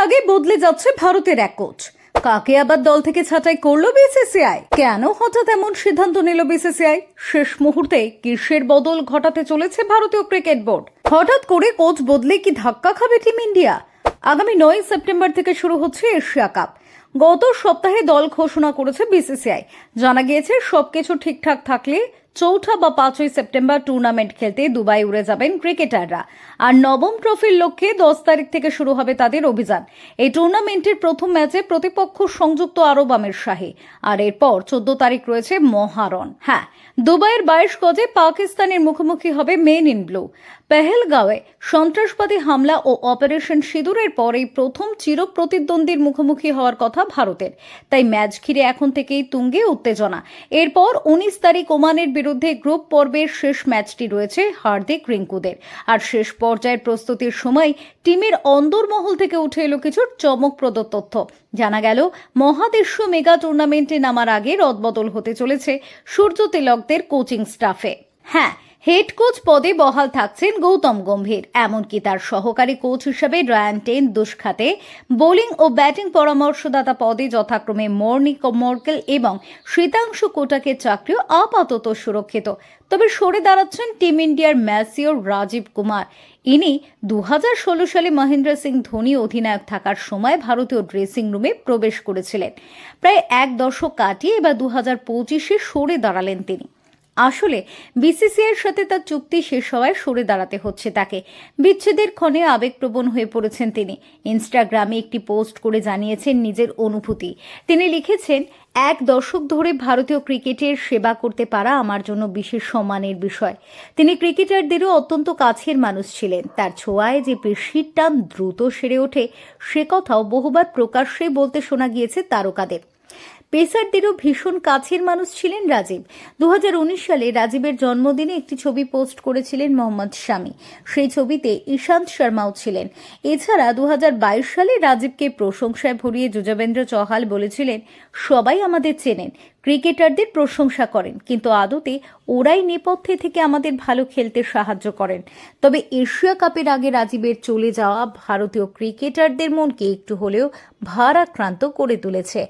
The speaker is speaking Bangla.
আগে বদলে যাচ্ছে ভারতের এক কোচ। কাকে আবার দল থেকে ছাঁটাই করলো বিসিসিআই? কেন হঠাৎ এমন সিদ্ধান্ত নিল বিসিসিআই? শেষ মুহূর্তে কিসের বদল ঘটাতে চলেছে ভারতীয় ক্রিকেট বোর্ড? হঠাৎ করে কোচ বদলে কি ধাক্কা খাবে টিম ইন্ডিয়া? আগামী 9 সেপ্টেম্বর থেকে শুরু হচ্ছে এশিয়া কাপ। গত সপ্তাহে দল ঘোষণা করেছে বিসিসিআই। জানা গিয়েছে সবকিছু ঠিকঠাক থাকলে 4 বা 5 সেপ্টেম্বর টুর্নামেন্ট খেলতে দুবাই উড়ে যাবেন ক্রিকেটাররা। আর নবম ট্রফির লক্ষ্যে 10 তারিখ থেকে শুরু হবে তাদের অভিযান। এই টুর্নামেন্টের প্রথম ম্যাচে প্রতিপক্ষ সংযুক্ত আরব আমিরশাহী, আর এরপর 14 তারিখ রয়েছে মহারণ। হ্যাঁ, দুবাইয়ের 22 গজে পাকিস্তানের মুখোমুখি হবে মেন ইন ব্লু। পেহেলগাঁওয়ে সন্ত্রাসবাদী হামলা ও অপারেশন সিঁদুরের পর এই প্রথম চির প্রতিদ্বন্দ্বীর মুখোমুখি হওয়ার কথা ভারতের। তাই ম্যাচ ঘিরে এখন থেকেই তুঙ্গে উত্তেজনা। এরপর 19 তারিখ ওমানের বিরুদ্ধে গ্রুপ পর্বের শেষ ম্যাচটি রয়েছে হার্দিক রিঙ্কুদের। আর শেষ পর্যায়ের প্রস্তুতির সময় টিমের অন্দরমহল থেকে উঠে এলো কিছু চমকপ্রদ তথ্য। জানা গেল, মহাদেশীয় মেগা টুর্নামেন্টে নামার আগে রদবদল হতে চলেছে সূর্য তিলকদের কোচিং স্টাফে। হ্যাঁ, হেড কোচ পদে বহাল থাকছেন গৌতম গম্ভীর, এমনকি তার সহকারী কোচ হিসেবে রায়ান টেন দুষ্খাতে, বোলিং ও ব্যাটিং পরামর্শদাতা পদে যথাক্রমে মর্নিক মর্কেল এবং শীতাংশু কোটাকের চাকরিও আপাতত সুরক্ষিত। তবে সরে দাঁড়াচ্ছেন টিম ইন্ডিয়ার ম্যাসিওর রাজীব কুমার। ইনি 2016 সালে মহেন্দ্র সিং ধোনি অধিনায়ক থাকার সময় ভারতীয় ড্রেসিং রুমে প্রবেশ করেছিলেন। প্রায় এক দশক কাটিয়ে এবার 2025-এ সরে দাঁড়ালেন তিনি। আসলে বিসিসিআইয়ের সাথে তার চুক্তি শেষ হওয়ায় সরে দাঁড়াতে হচ্ছে তাকে। বিচ্ছেদের ক্ষণে আবেগপ্রবণ হয়ে পড়েছেন তিনি। ইনস্টাগ্রামে একটি পোস্ট করে জানিয়েছেন নিজের অনুভূতি। তিনি লিখেছেন, 1 দশক ধরে ভারতীয় ক্রিকেটের সেবা করতে পারা আমার জন্য বিশেষ সম্মানের বিষয়। তিনি ক্রিকেটারদেরও অত্যন্ত কাছের মানুষ ছিলেন। তার ছোঁয়ায় যে পেশির টান দ্রুত সেরে ওঠে, সে কথাও বহুবার প্রকাশ্যে বলতে শোনা গিয়েছে তারকাদের। পেসারদেরও ভীষণ কাছের মানুষ ছিলেন রাজীব। 2019 সালে রাজীবের জন্মদিনে একটি ছবি পোস্ট করেছিলেন মোহাম্মদ শামি। সেই ছবিতে ইশান্ত শর্মাও ছিলেন। এছাড়া 2022 সালে রাজীবকে প্রশংসায় ভরিয়ে যুজবেন্দ্র চহাল বলেছিলেন, সবাই আমাদের চেনেন, ক্রিকেটারদের প্রশংসা করেন, কিন্তু আদতে ওরাই নেপথ্যে থেকে আমাদের ভালো খেলতে সাহায্য করেন। তবে এশিয়া কাপের আগে রাজীবের চলে যাওয়া ভারতীয় ক্রিকেটারদের মনকে একটু হলেও ভারাক্রান্ত করে তুলেছে।